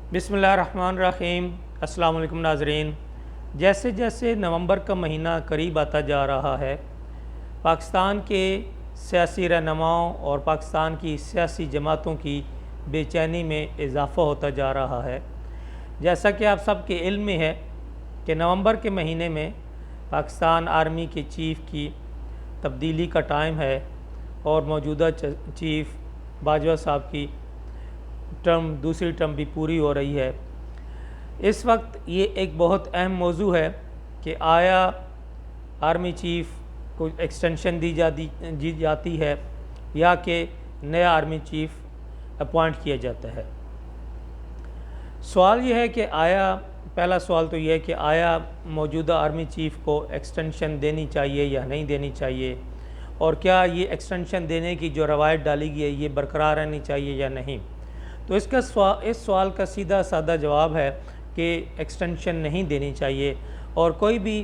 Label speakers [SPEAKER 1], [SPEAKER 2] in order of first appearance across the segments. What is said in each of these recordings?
[SPEAKER 1] बिस्मिल्लाहिर्रहमानिर्रहीम। अस्सलाम वालेकुम नाज़रीन। जैसे जैसे नवंबर का महीना करीब आता जा रहा है, पाकिस्तान के सियासी रहनुमाओं और पाकिस्तान की सियासी जमातों की बेचैनी में इजाफ़ा होता जा रहा है। जैसा कि आप सब के इल्म में है कि नवंबर के महीने में पाकिस्तान आर्मी के चीफ़ की तब्दीली का टाइम है और मौजूदा चीफ़ बाजवा साहब की दूसरी टर्म भी पूरी हो रही है। इस वक्त ये एक बहुत अहम मौजू है कि आया आर्मी चीफ़ को एक्सटेंशन दी जाती है या कि नया आर्मी चीफ़ अपॉइंट किया जाता है। सवाल ये है कि पहला सवाल तो यह है कि आया मौजूदा आर्मी चीफ़ को एक्सटेंशन देनी चाहिए या नहीं देनी चाहिए, और क्या ये एक्सटेंशन देने की जो रवायत डाली गई है ये बरकरार रहनी चाहिए या नहीं। तो इस सवाल का सीधा साधा जवाब है कि एक्सटेंशन नहीं देनी चाहिए, और कोई भी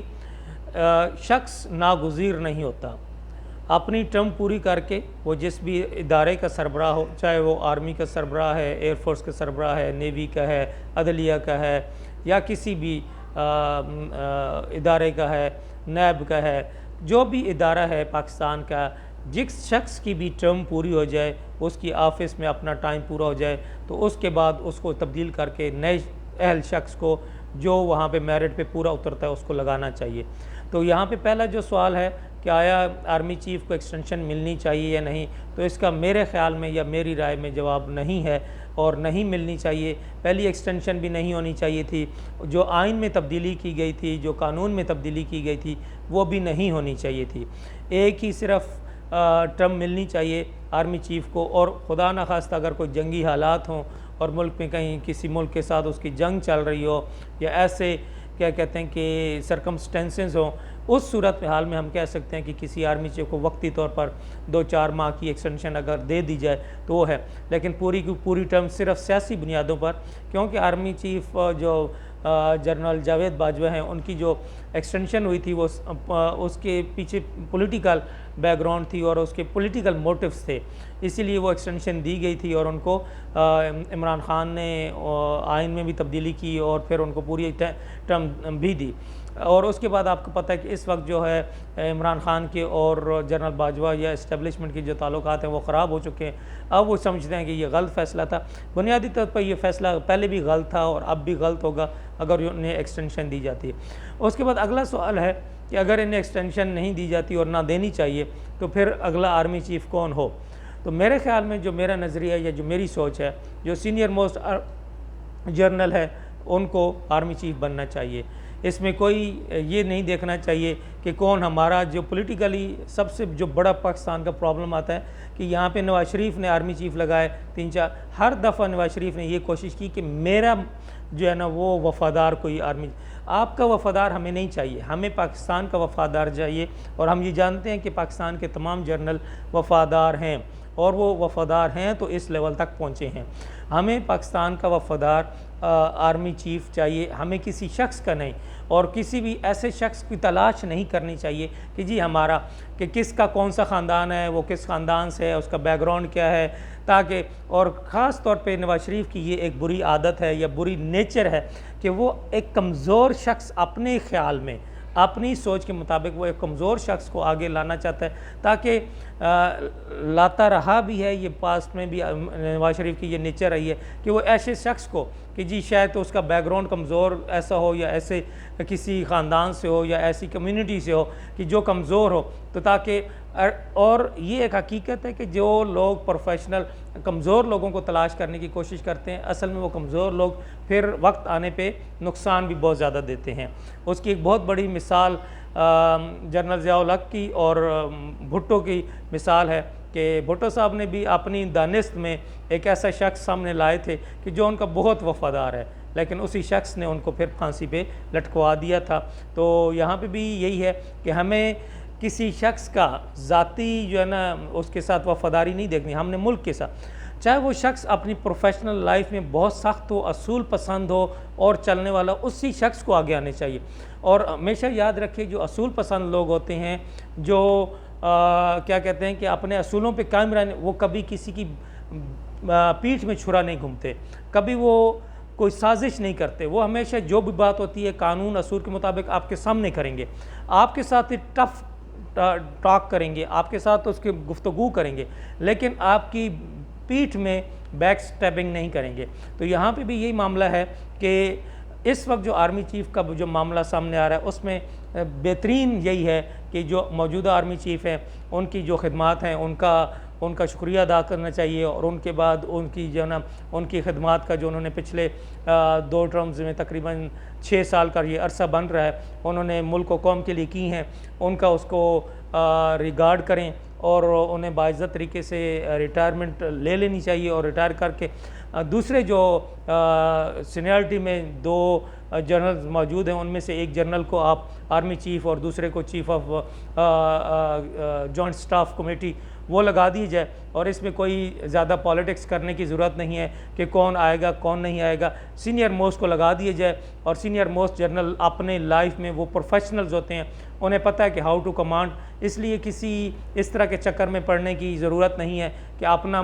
[SPEAKER 1] शख्स नागुज़ीर नहीं होता। अपनी टर्म पूरी करके वो जिस भी इदारे का सरबराह हो, चाहे वो आर्मी का सरबराह है, एयरफोर्स का सरबराह है, नेवी का है, अदलिया का है, या किसी भी इदारे का है, नैब का है, जो भी इदारा है पाकिस्तान का, जिस शख्स की भी टर्म पूरी हो जाए, उसकी ऑफिस में अपना टाइम पूरा हो जाए, तो उसके बाद उसको तब्दील करके नए अहल शख्स को जो वहाँ पे मेरिट पे पूरा उतरता है उसको लगाना चाहिए। तो यहाँ पे पहला जो सवाल है कि आया आर्मी चीफ़ को एक्सटेंशन मिलनी चाहिए या नहीं, तो इसका मेरे ख़्याल में या मेरी राय में जवाब नहीं है और नहीं मिलनी चाहिए। पहली एक्सटेंशन भी नहीं होनी चाहिए थी। जो आइन में तब्दीली की गई थी, जो कानून में तब्दीली की गई थी, वो भी नहीं होनी चाहिए थी। एक ही सिर्फ टर्म मिलनी चाहिए आर्मी चीफ़ को, और खुदा न खास्ता अगर कोई जंगी हालात हों और मुल्क में कहीं किसी मुल्क के साथ उसकी जंग चल रही हो, या ऐसे क्या कहते हैं कि सरकमस्टेंसेस हों, उस सूरत हाल में हम कह सकते हैं कि किसी आर्मी चीफ़ को वक्ती तौर पर 2-4 माह की एक्सटेंशन अगर दे दी जाए तो वो है। लेकिन पूरी की पूरी टर्म सिर्फ सियासी बुनियादों पर, क्योंकि आर्मी चीफ़ जो जनरल जावेद बाजवा हैं, उनकी जो एक्सटेंशन हुई थी वो उसके पीछे पॉलिटिकल बैकग्राउंड थी और उसके पॉलिटिकल मोटिव्स थे, इसीलिए वो एक्सटेंशन दी गई थी। और उनको इमरान खान ने आइन में भी तब्दीली की और फिर उनको पूरी टर्म भी दी। और उसके बाद आपको पता है कि इस वक्त जो है इमरान खान के और जनरल बाजवा या इस्टेब्लिशमेंट के जो ताल्लुकात हैं वो ख़राब हो चुके हैं। अब वो समझते हैं कि ये गलत फ़ैसला था। बुनियादी तौर पर ये फ़ैसला पहले भी गलत था और अब भी गलत होगा अगर उन्हें एक्सटेंशन दी जाती है। उसके बाद अगला सवाल है कि अगर इन्हें एक्सटेंशन नहीं दी जाती और ना देनी चाहिए तो फिर अगला आर्मी चीफ़ कौन हो। तो मेरे ख़्याल में जो मेरा नज़रिया या जो मेरी सोच है, जो सीनियर मोस्ट जर्नल है उनको आर्मी चीफ़ बनना चाहिए। इसमें कोई ये नहीं देखना चाहिए कि कौन हमारा जो पॉलिटिकली सबसे जो बड़ा पाकिस्तान का प्रॉब्लम आता है कि यहाँ पे नवाज शरीफ ने आर्मी चीफ़ लगाए 3-4, हर दफ़ा नवाज शरीफ ने ये कोशिश की कि मेरा जो है ना वो वफ़ादार कोई आर्मी, आपका वफ़ादार हमें नहीं चाहिए, हमें पाकिस्तान का वफ़ादार चाहिए। और हम ये जानते हैं कि पाकिस्तान के तमाम जर्नल वफ़ादार हैं और वो वफ़ादार हैं तो इस लेवल तक पहुँचे हैं। हमें पाकिस्तान का वफ़ादार आर्मी चीफ़ चाहिए, हमें किसी शख्स का नहीं, और किसी भी ऐसे शख्स की तलाश नहीं करनी चाहिए कि जी हमारा कि किसका कौन सा ख़ानदान है, वो किस ख़ानदान से है, उसका बैकग्राउंड क्या है, ताकि और ख़ास तौर पे नवाज शरीफ की ये एक बुरी आदत है या बुरी नेचर है कि वो एक कमज़ोर शख्स अपने ख़्याल में अपनी सोच के मुताबिक वो एक कमज़ोर शख्स को आगे लाना चाहता है, ताकि लाता रहा भी है। ये पास्ट में भी नवाज शरीफ की ये नेचर रही है कि वो ऐसे शख्स को कि जी शायद तो उसका बैकग्राउंड कमज़ोर ऐसा हो या ऐसे किसी ख़ानदान से हो या ऐसी कम्युनिटी से हो कि जो कमज़ोर हो, तो ताकि और ये एक हकीकत है कि जो लोग प्रोफेशनल कमज़ोर लोगों को तलाश करने की कोशिश करते हैं, असल में वो कमज़ोर लोग फिर वक्त आने पे नुकसान भी बहुत ज़्यादा देते हैं। उसकी एक बहुत बड़ी मिसाल जनरल ज़िया-उल हक़ की और भुट्टो की मिसाल है कि भुट्टो साहब ने भी अपनी दानिस्त में एक ऐसा शख्स सामने लाए थे कि जो उनका बहुत वफ़ादार है, लेकिन उसी शख्स ने उनको फिर फांसी पे लटकवा दिया था। तो यहाँ पे भी यही है कि हमें किसी शख्स का ज़ाती जो है ना उसके साथ वफ़ादारी नहीं देखनी, हमने मुल्क के साथ, चाहे वो शख्स अपनी प्रोफेशनल लाइफ में बहुत सख्त हो, असूल पसंद हो और चलने वाला, उसी शख्स को आगे आने चाहिए। और हमेशा याद रखिए जो असूल पसंद लोग होते हैं, जो क्या कहते हैं कि अपने असूलों पे कायम रहने, वो कभी किसी की पीठ में छुरा नहीं घूमते, कभी वो कोई साजिश नहीं करते। वो हमेशा जो भी बात होती है कानून असूल के मुताबिक आपके सामने करेंगे, आपके साथ ही टफ टॉक करेंगे, आपके साथ उसकी गुफ्तगू करेंगे, लेकिन आपकी पीठ में बैक स्टैबिंग नहीं करेंगे। तो यहाँ पे भी यही मामला है कि इस वक्त जो आर्मी चीफ़ का जो मामला सामने आ रहा है उसमें बेहतरीन यही है कि जो मौजूदा आर्मी चीफ़ हैं उनकी जो खिदमात हैं उनका शुक्रिया अदा करना चाहिए, और उनके बाद उनकी जो ना उनकी खिदमात का जो उन्होंने पिछले 2 टर्म्स में तकरीबन 6 साल का ये अरसा बन रहा है, उन्होंने मुल्क व कौम के लिए की हैं, उनका उसको रिगार्ड करें और उन्हें बाइज़्ज़त तरीके से रिटायरमेंट ले लेनी चाहिए। और रिटायर करके दूसरे जो सीनियरिटी में 2 जनरल्स मौजूद हैं उनमें से एक जनरल को आप आर्मी चीफ़ और दूसरे को chief of joint staff committee वो लगा दी जाए, और इसमें कोई ज़्यादा पॉलिटिक्स करने की ज़रूरत नहीं है कि कौन आएगा कौन नहीं आएगा। सीनियर मोस्ट को लगा दिया जाए, और सीनियर मोस्ट जनरल अपने लाइफ में वो प्रोफेशनल्स होते हैं, उन्हें पता है कि हाउ टू कमांड, इसलिए किसी इस तरह के चक्कर में पड़ने की ज़रूरत नहीं है कि अपना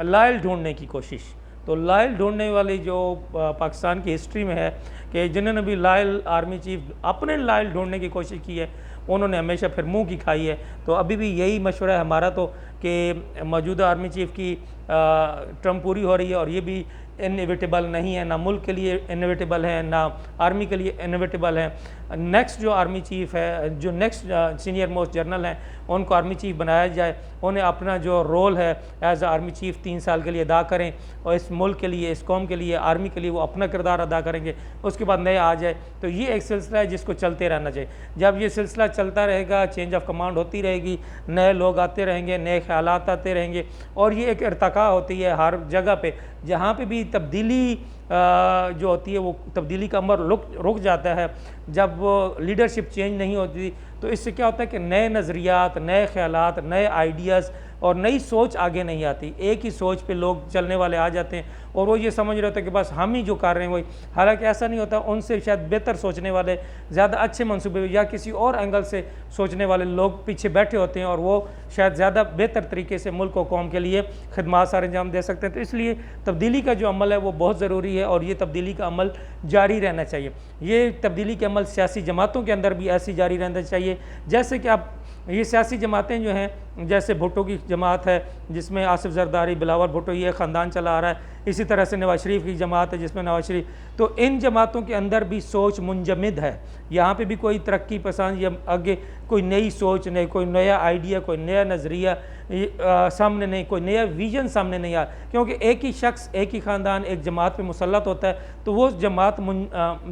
[SPEAKER 1] लायल ढूंढने की कोशिश। तो लायल ढूंढने वाली जो पाकिस्तान की हिस्ट्री में है कि जिन्होंने भी लायल आर्मी चीफ अपने लायल ढूंढने की कोशिश की है उन्होंने हमेशा फिर मुंह की खाई है। तो अभी भी यही मशवरा है हमारा तो कि मौजूदा आर्मी चीफ़ की टर्म पूरी हो रही है, और ये भी इनएविटेबल नहीं है, ना मुल्क के लिए इनएविटेबल है ना आर्मी के लिए इनएविटेबल है। नेक्स्ट जो आर्मी चीफ़ है, जो नेक्स्ट सीनियर मोस्ट जनरल हैं, उनको आर्मी चीफ़ बनाया जाए, उन्हें अपना जो रोल है एज आर्मी चीफ़ 3 साल के लिए अदा करें, और इस मुल्क के लिए, इस कौम के लिए, आर्मी के लिए वो अपना किरदार अदा करेंगे। उसके बाद नए आ जाए, तो ये एक सिलसिला है जिसको चलते रहना चाहिए। जब ये सिलसिला चलता रहेगा, चेंज ऑफ कमांड होती रहेगी, नए लोग आते रहेंगे, नए ख्यालात आते रहेंगे, और ये एक इर्तका होती है हर जगह पे। जहाँ पे भी तब्दीली जो होती है वो तब्दीली का अमर रुक जाता है जब लीडरशिप चेंज नहीं होती। तो इससे क्या होता है कि नए नज़रियात, नए ख्यालात, नए आइडियाज़ और नई सोच आगे नहीं आती। एक ही सोच पे लोग चलने वाले आ जाते हैं और वो ये समझ रहे होते हैं कि बस हम ही जो कर रहे हैं वही, हालांकि ऐसा नहीं होता। उनसे शायद बेहतर सोचने वाले, ज़्यादा अच्छे मंसूबे या किसी और एंगल से सोचने वाले लोग पीछे बैठे होते हैं और वो शायद ज़्यादा बेहतर तरीके से मुल्क और कौम के लिए खिदमात सारे अंजाम दे सकते हैं। तो इसलिए तब्दीली का जो अमल है वो बहुत ज़रूरी है और ये तब्दीली का अमल जारी रहना चाहिए। ये तब्दीली के अमल सियासी जमातों के अंदर भी ऐसी जारी रहना चाहिए जैसे कि आप ये सियासी जमातें जो हैं, जैसे भुट्टो की जमात है जिसमें आसिफ जरदारी, बिलावल भुट्टो ये ख़ानदान चला आ रहा है, इसी तरह से नवाज शरीफ की जमात है जिसमें नवाज शरीफ, तो इन जमातों के अंदर भी सोच मुंजमद है। यहाँ पे भी कोई तरक्की पसंद या आगे कोई नई सोच नहीं, कोई नया आइडिया, कोई नया नज़रिया सामने नहीं, कोई नया विजन सामने नहीं आ, क्योंकि एक ही शख्स, एक ही ख़ानदान एक जमात पे मुसल्लत होता है तो वो जमात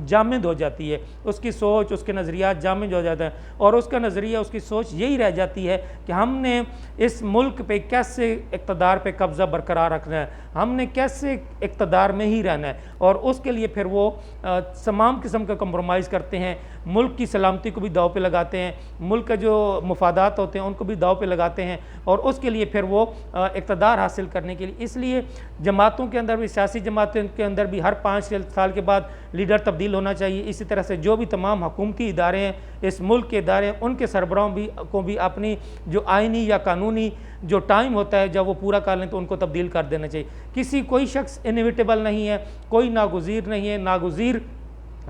[SPEAKER 1] जामिद हो जाती है, उसकी सोच, उसके नज़रियात जामिद हो जाते हैं और उसका नज़रिया, उसकी सोच यही रह जाती है कि हमने इस मुल्क पे कैसे इक़्तिदार पे कब्ज़ा बरकरार रखना है, हमने कैसे इक़्तिदार में ही रहना है, और उसके लिए फिर वो तमाम किस्म का कंप्रोमाइज़ करते हैं, मुल्क की सलामती को भी दाव पे लगाते हैं, मुल्क का जो मुफादात होते हैं उनको भी दाव पे लगाते हैं, और उसके लिए फिर वो इक़्तिदार हासिल करने के लिए, इसलिए जमातों के अंदर भी, सियासी जमातों के अंदर भी हर 5 साल के बाद लीडर तब्दील होना चाहिए। इसी तरह से जो भी तमाम हुकूमती इदारे हैं, इस मुल्क के इदारे हैं, उनके सरबराहों को भी अपनी जो आइनी या कानूनी जो टाइम होता है जब वो पूरा कर लें तो उनको तब्दील कर देना चाहिए। कोई शख्स इनएविटेबल नहीं है, कोई नागुज़ीर नहीं है, नागुज़ीर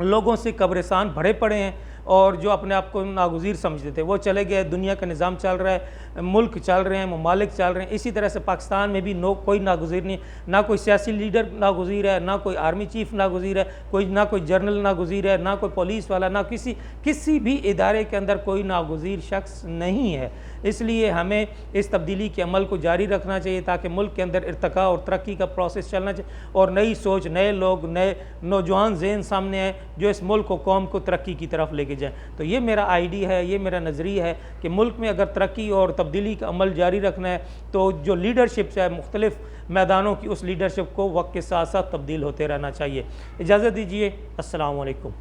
[SPEAKER 1] लोगों से कब्रिस्तान भरे पड़े हैं और जो अपने आप को नागुज़ीर समझते थे वो चले गए। दुनिया का निज़ाम चल रहा है, मुल्क चल रहे हैं, ममालिक चल रहे हैं। इसी तरह से पाकिस्तान में भी कोई नागुज़ीर नहीं, ना कोई सियासी लीडर नागुज़ीर है, ना कोई आर्मी चीफ़ नागुज़ीर है, ना कोई जनरल नागुज़ीर है, ना कोई पुलिस वाला, ना किसी भी इदारे के अंदर कोई नागुज़ीर शख्स नहीं है। इसलिए हमें इस तब्दीली के अमल को जारी रखना चाहिए ताकि मुल्क के अंदर इर्तिका और तरक्की का प्रोसेस चलना चाहिए और नई सोच, नए लोग, नए नौजवान ज़हन सामने आए जो इस मुल्क को, कौम को तरक्की की तरफ लेके जाएँ। तो ये मेरा आइडिया है, ये मेरा नज़रिया है कि मुल्क में अगर तरक्की और तब्दीली का अमल जारी रखना है तो जो लीडरशिप है मुख्तलिफ मैदानों की, उस लीडरशिप को वक्त के साथ साथ तब्दील होते रहना चाहिए। इजाज़त दीजिए, अस्सलाम वालेकुम।